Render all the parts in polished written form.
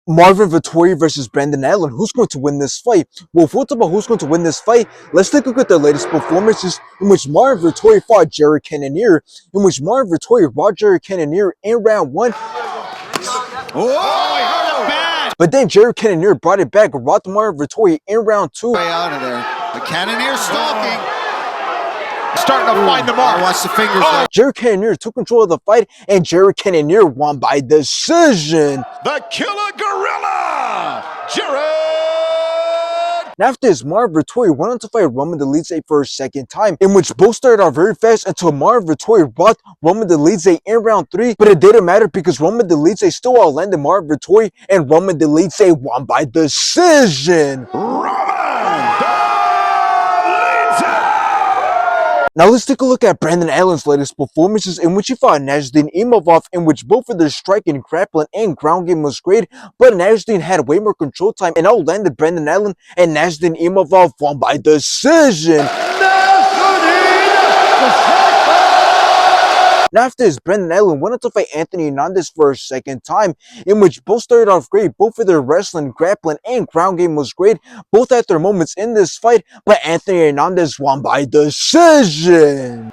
Marvin Vettori versus Brandon Allen. Who's going to win this fight? Well, if we're talking about who's going to win this fight, let's take a look at the latest performances in which Marvin Vettori fought Jared Cannonier, in which Marvin Vettori robbed Jared Cannonier in round 1. But then Jared Cannonier brought it back, robbed Marvin Vettori in round 2. Way out of there. The Cannonier stalking. Starting to find the mark. Watch the fingers. Jared Cannonier took control of the fight, and Jared Cannonier won by decision. The Killer Gorilla, Jared. And after this, Marvin Vettori went on to fight Roman Dolidze for a second time, in which both started out very fast until Marvin Vettori robbed Roman Dolidze in round 3. But it didn't matter because Roman Dolidze still outlanded Marvin Vettori, and Roman Dolidze won by decision. Now let's take a look at Brandon Allen's latest performances, in which he fought Nasruddin Imavov, in which both of their striking, grappling, and ground game was great, but Nasruddin had way more control time and outlanded Brandon Allen, and Nasruddin Imavov won by decision. Now after this, Brandon Allen went on to fight Anthony Hernandez for a second time, in which both started off great. Both of their wrestling, grappling, and ground game was great. Both had their moments in this fight, but Anthony Hernandez won by decision.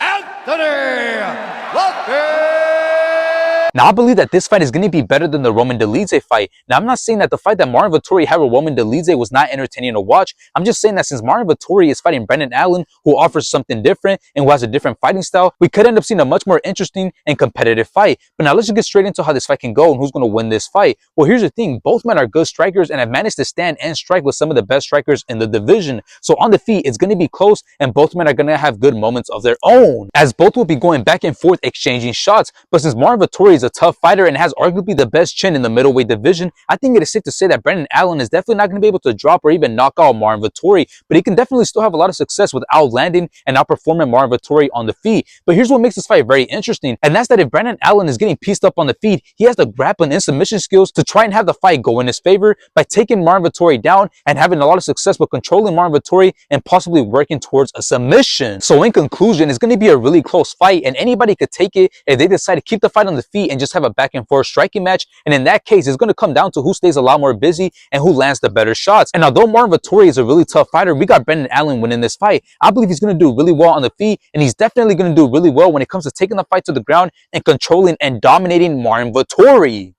Now, I believe that this fight is going to be better than the Roman Dolidze fight. Now, I'm not saying that the fight that Marvin Vettori had with Roman Dolidze was not entertaining to watch. I'm just saying that since Marvin Vettori is fighting Brandon Allen, who offers something different and who has a different fighting style, we could end up seeing a much more interesting and competitive fight. But now let's just get straight into how this fight can go and who's going to win this fight. Well, here's the thing. Both men are good strikers and have managed to stand and strike with some of the best strikers in the division. So on the feet, it's going to be close, and both men are going to have good moments of their own, as both will be going back and forth exchanging shots. But since Marvin Vettori is a tough fighter and has arguably the best chin in the middleweight division, I think it is safe to say that Brandon Allen is definitely not going to be able to drop or even knock out Marvin Vettori, but he can definitely still have a lot of success with outlanding and outperforming Marvin Vettori on the feet. But here's what makes this fight very interesting, and that's that if Brandon Allen is getting pieced up on the feet, he has the grappling and submission skills to try and have the fight go in his favor by taking Marvin Vettori down and having a lot of success with controlling Marvin Vettori and possibly working towards a submission. So in conclusion, it's going to be a really close fight, and anybody could take it if they decide to keep the fight on the feet and just have a back and forth striking match. And in that case, it's going to come down to who stays a lot more busy and who lands the better shots. And although Marvin Vettori is a really tough fighter, we got Brandon Allen winning this fight. I believe he's going to do really well on the feet, and he's definitely going to do really well when it comes to taking the fight to the ground and controlling and dominating Marvin Vettori.